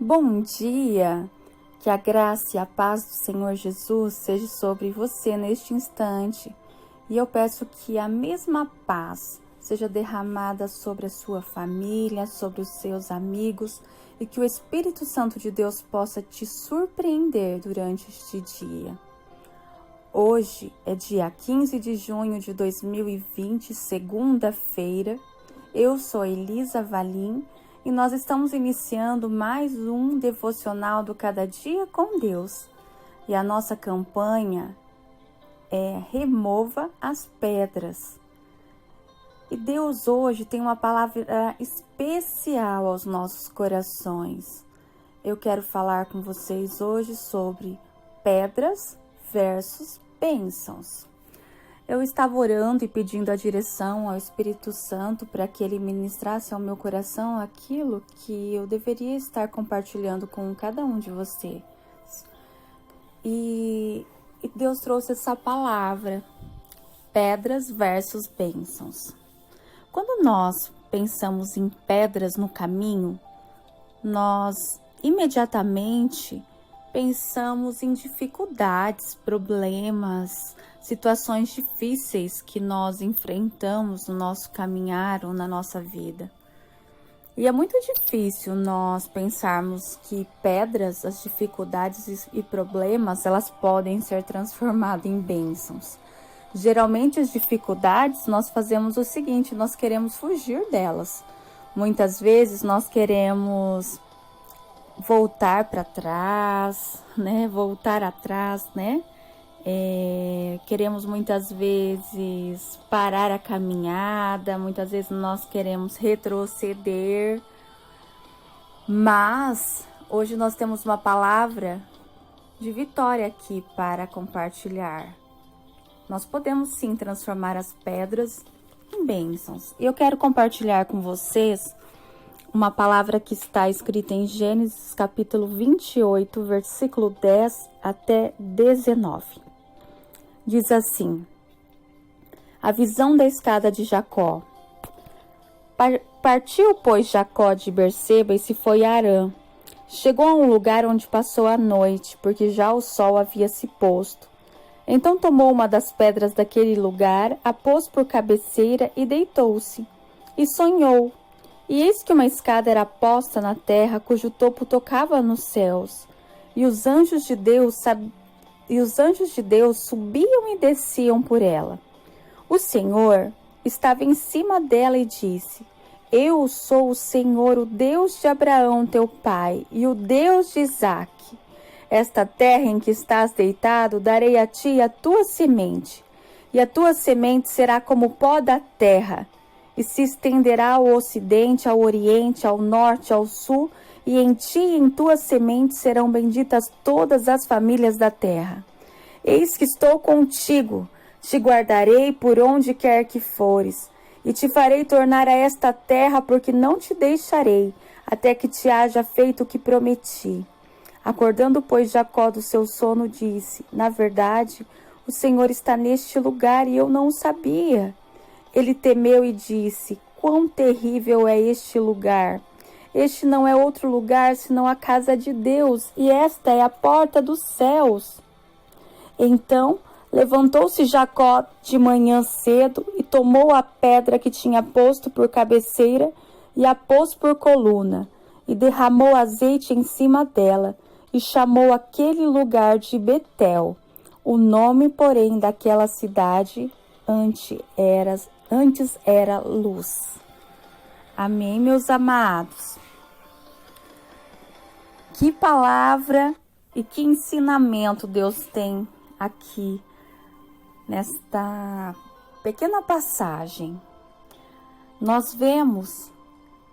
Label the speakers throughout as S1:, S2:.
S1: Bom dia! Que a graça e a paz do Senhor Jesus seja sobre você neste instante. E eu peço que a mesma paz seja derramada sobre a sua família, sobre os seus amigos e que o Espírito Santo de Deus possa te surpreender durante este dia. Hoje é dia 15 de junho de 2020, segunda-feira. Eu sou Elisa Valim e nós estamos iniciando mais um devocional do Cada Dia com Deus. E a nossa campanha é Remova as Pedras. E Deus hoje tem uma palavra especial aos nossos corações. Eu quero falar com vocês hoje sobre pedras versus bênçãos. Eu estava orando e pedindo a direção ao Espírito Santo para que ele ministrasse ao meu coração aquilo que eu deveria estar compartilhando com cada um de vocês. E Deus trouxe essa palavra, pedras versus bênçãos. Quando nós pensamos em pedras no caminho, nós imediatamente pensamos em dificuldades, problemas, situações difíceis que nós enfrentamos no nosso caminhar ou na nossa vida. E é muito difícil nós pensarmos que pedras, as dificuldades e problemas, elas podem ser transformadas em bênçãos. Geralmente as dificuldades, nós fazemos o seguinte, nós queremos fugir delas. Muitas vezes nós queremos voltar para trás, voltar atrás, queremos muitas vezes parar a caminhada, muitas vezes nós queremos retroceder, mas hoje nós temos uma palavra de vitória aqui para compartilhar. Nós podemos sim transformar as pedras em bênçãos. E eu quero compartilhar com vocês uma palavra que está escrita em Gênesis capítulo 28, versículo 10 até 19. Diz assim: a visão da escada de Jacó. Partiu, pois, Jacó de Berseba e se foi a Harã. Chegou a um lugar onde passou a noite, porque já o sol havia se posto. Então tomou uma das pedras daquele lugar, a pôs por cabeceira e deitou-se. E sonhou. E eis que uma escada era posta na terra, cujo topo tocava nos céus. E os anjos de Deus subiam e desciam por ela. O Senhor estava em cima dela e disse: Eu sou o Senhor, o Deus de Abraão, teu pai, e o Deus de Isaque. Esta terra em que estás deitado, darei a ti a tua semente, e a tua semente será como o pó da terra, e se estenderá ao ocidente, ao oriente, ao norte, ao sul, e em ti e em tua semente serão benditas todas as famílias da terra. Eis que estou contigo, te guardarei por onde quer que fores, e te farei tornar a esta terra, porque não te deixarei, até que te haja feito o que prometi. Acordando, pois, Jacó do seu sono, disse: Na verdade, o Senhor está neste lugar e eu não o sabia. Ele temeu e disse: Quão terrível é este lugar! Este não é outro lugar senão a casa de Deus, e esta é a porta dos céus. Então levantou-se Jacó de manhã cedo e tomou a pedra que tinha posto por cabeceira e a pôs por coluna, e derramou azeite em cima dela, e chamou aquele lugar de Betel. O nome, porém, daquela cidade antes era Luz. Amém, meus amados? Que palavra e que ensinamento Deus tem aqui nesta pequena passagem. Nós vemos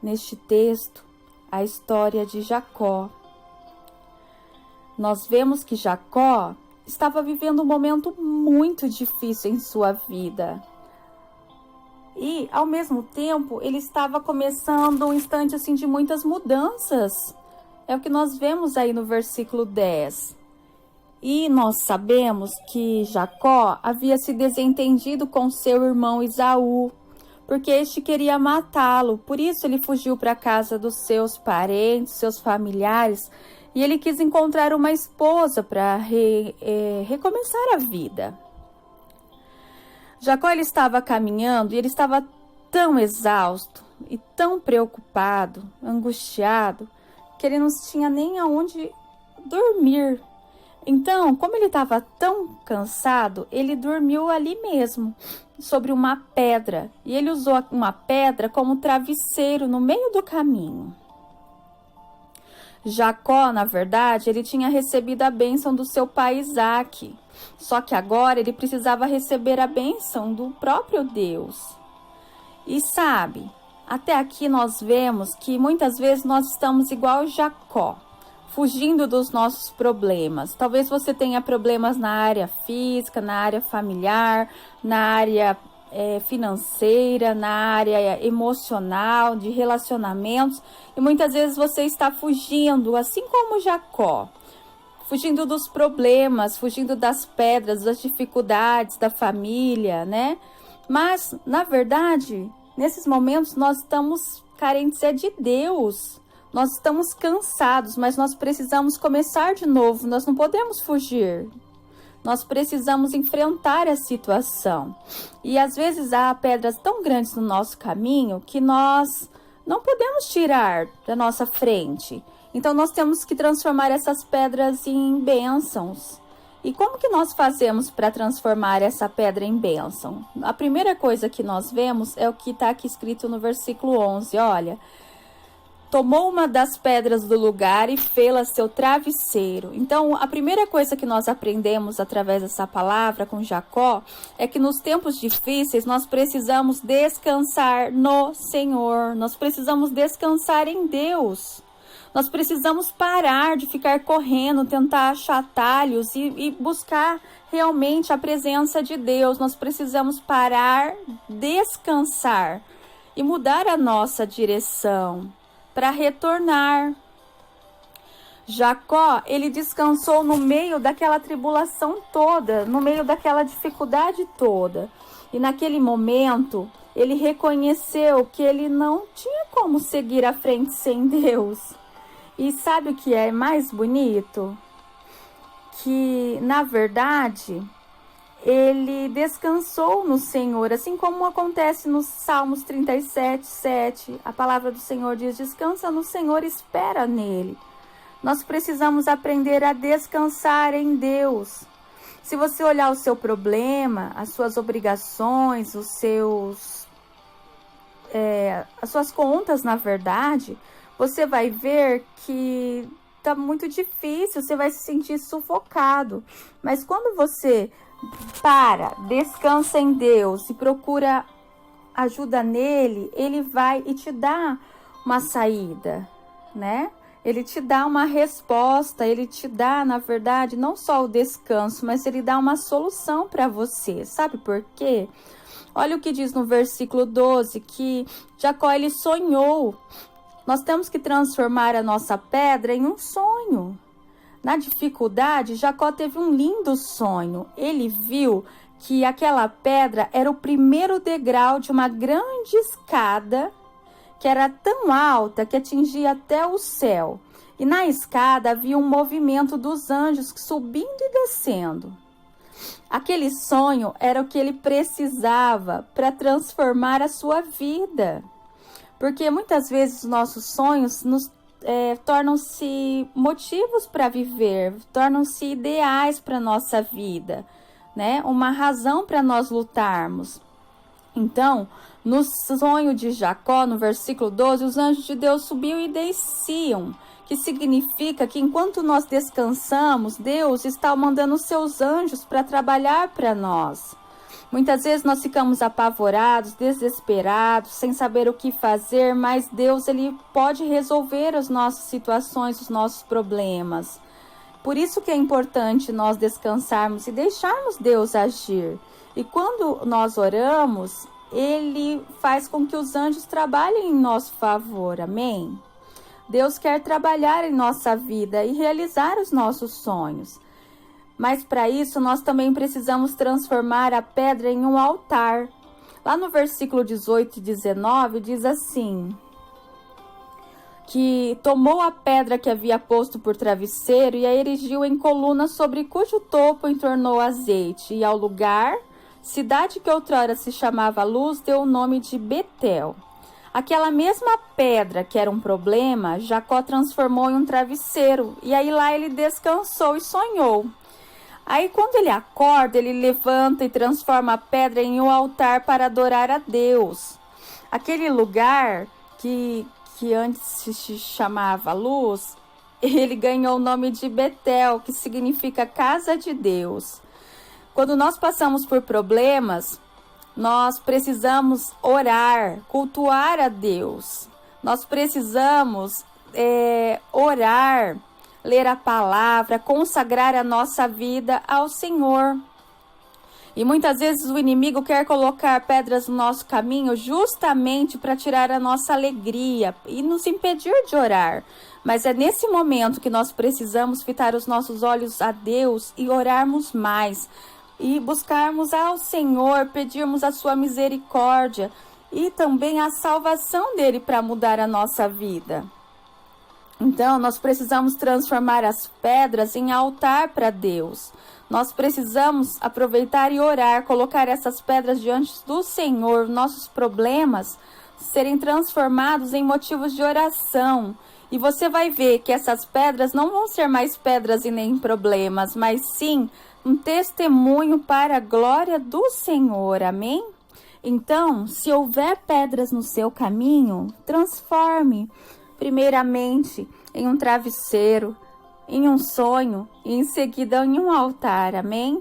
S1: neste texto a história de Jacó. Nós vemos que Jacó estava vivendo um momento muito difícil em sua vida. E, ao mesmo tempo, ele estava começando um instante assim, de muitas mudanças. É o que nós vemos aí no versículo 10. E nós sabemos que Jacó havia se desentendido com seu irmão Esaú, porque este queria matá-lo. Por isso ele fugiu para a casa dos seus parentes, seus familiares, e ele quis encontrar uma esposa para recomeçar a vida. Jacó, ele estava caminhando e ele estava tão exausto e tão preocupado, angustiado, que ele não tinha nem aonde dormir. Então, como ele estava tão cansado, ele dormiu ali mesmo, sobre uma pedra. E ele usou uma pedra como travesseiro no meio do caminho. Jacó, na verdade, ele tinha recebido a bênção do seu pai Isaque. Só que agora ele precisava receber a bênção do próprio Deus. E sabe, até aqui nós vemos que muitas vezes nós estamos igual Jacó, fugindo dos nossos problemas. Talvez você tenha problemas na área física, na área familiar, na área financeira, na área emocional, de relacionamentos. E muitas vezes você está fugindo, assim como Jacó. Fugindo dos problemas, fugindo das pedras, das dificuldades da família, né? Mas, na verdade, nesses momentos nós estamos carentes de Deus. Nós estamos cansados, mas nós precisamos começar de novo. Nós não podemos fugir. Nós precisamos enfrentar a situação. E às vezes há pedras tão grandes no nosso caminho que nós não podemos tirar da nossa frente. Então nós temos que transformar essas pedras em bênçãos. E como que nós fazemos para transformar essa pedra em bênção? A primeira coisa que nós vemos é o que está aqui escrito no versículo 11. Olha, tomou uma das pedras do lugar e fê-la seu travesseiro. Então, a primeira coisa que nós aprendemos através dessa palavra com Jacó é que nos tempos difíceis nós precisamos descansar no Senhor. Nós precisamos descansar em Deus. Nós precisamos parar de ficar correndo, tentar achar atalhos e buscar realmente a presença de Deus. Nós precisamos parar, descansar e mudar a nossa direção para retornar. Jacó, ele descansou no meio daquela tribulação toda, no meio daquela dificuldade toda. E naquele momento, ele reconheceu que ele não tinha como seguir à frente sem Deus. E sabe o que é mais bonito? Que, na verdade, ele descansou no Senhor, assim como acontece nos Salmos 37, 7. A palavra do Senhor diz: descansa no Senhor, espera nele. Nós precisamos aprender a descansar em Deus. Se você olhar o seu problema, as suas obrigações, as suas contas, na verdade, você vai ver que está muito difícil, você vai se sentir sufocado. Mas quando você descansa em Deus e procura ajuda nele, ele vai e te dá uma saída, né? Ele te dá uma resposta, ele te dá, na verdade, não só o descanso, mas ele dá uma solução para você. Sabe por quê? Olha o que diz no versículo 12, que Jacó, ele sonhou. Nós temos que transformar a nossa pedra em um sonho. Na dificuldade, Jacó teve um lindo sonho. Ele viu que aquela pedra era o primeiro degrau de uma grande escada que era tão alta que atingia até o céu. E na escada havia um movimento dos anjos subindo e descendo. Aquele sonho era o que ele precisava para transformar a sua vida. Porque muitas vezes os nossos sonhos tornam-se motivos para viver, tornam-se ideais para a nossa vida, né? Uma razão para nós lutarmos. Então, no sonho de Jacó, no versículo 12, os anjos de Deus subiam e desciam, que significa que enquanto nós descansamos, Deus está mandando os seus anjos para trabalhar para nós. Muitas vezes nós ficamos apavorados, desesperados, sem saber o que fazer, mas Deus, ele pode resolver as nossas situações, os nossos problemas. Por isso que é importante nós descansarmos e deixarmos Deus agir. E quando nós oramos, ele faz com que os anjos trabalhem em nosso favor, amém? Deus quer trabalhar em nossa vida e realizar os nossos sonhos. Mas para isso nós também precisamos transformar a pedra em um altar. Lá no versículo 18 e 19 diz assim: que tomou a pedra que havia posto por travesseiro e a erigiu em coluna, sobre cujo topo entornou azeite, e ao lugar, cidade que outrora se chamava Luz, deu o nome de Betel. Aquela mesma pedra que era um problema, Jacó transformou em um travesseiro, e aí lá ele descansou e sonhou. Aí quando ele acorda, ele levanta e transforma a pedra em um altar para adorar a Deus. Aquele lugar que antes se chamava Luz, ele ganhou o nome de Betel, que significa casa de Deus. Quando nós passamos por problemas, nós precisamos orar, cultuar a Deus. Nós precisamos orar, ler a palavra, consagrar a nossa vida ao Senhor. E muitas vezes o inimigo quer colocar pedras no nosso caminho justamente para tirar a nossa alegria e nos impedir de orar. Mas é nesse momento que nós precisamos fitar os nossos olhos a Deus e orarmos mais. E buscarmos ao Senhor, pedirmos a sua misericórdia e também a salvação dele para mudar a nossa vida. Então, nós precisamos transformar as pedras em altar para Deus. Nós precisamos aproveitar e orar, colocar essas pedras diante do Senhor, nossos problemas serem transformados em motivos de oração. E você vai ver que essas pedras não vão ser mais pedras e nem problemas, mas sim um testemunho para a glória do Senhor. Amém? Então, se houver pedras no seu caminho, transforme primeiramente em um travesseiro, em um sonho e em seguida em um altar, amém?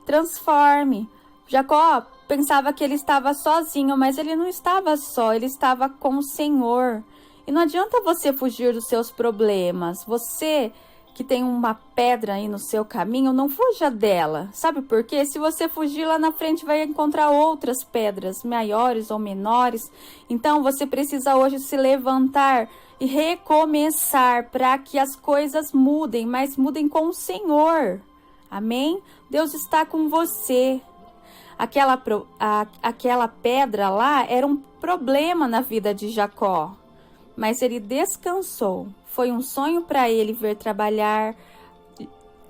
S1: Transforme. Jacó pensava que ele estava sozinho, mas ele não estava só, ele estava com o Senhor. E não adianta você fugir dos seus problemas. Você que tem uma pedra aí no seu caminho, não fuja dela. Sabe por quê? Se você fugir lá na frente, vai encontrar outras pedras, maiores ou menores. Então, você precisa hoje se levantar e recomeçar para que as coisas mudem, mas mudem com o Senhor. Amém? Deus está com você. Aquela pedra lá era um problema na vida de Jacó, mas ele descansou. Foi um sonho para ele ver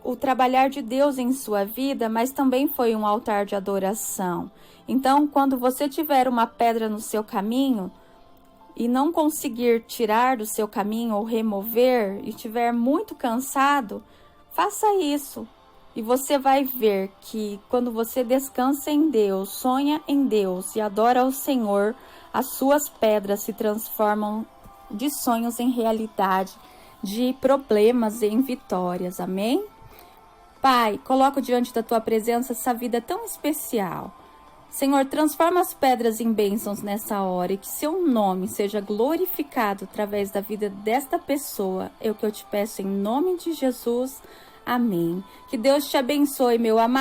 S1: o trabalhar de Deus em sua vida, mas também foi um altar de adoração. Então, quando você tiver uma pedra no seu caminho e não conseguir tirar do seu caminho ou remover e estiver muito cansado, faça isso. E você vai ver que quando você descansa em Deus, sonha em Deus e adora ao Senhor, as suas pedras se transformam de sonhos em realidade, de problemas em vitórias. Amém? Pai, coloco diante da tua presença essa vida tão especial. Senhor, transforma as pedras em bênçãos nessa hora e que seu nome seja glorificado através da vida desta pessoa. É o que eu te peço em nome de Jesus. Amém. Que Deus te abençoe, meu amado.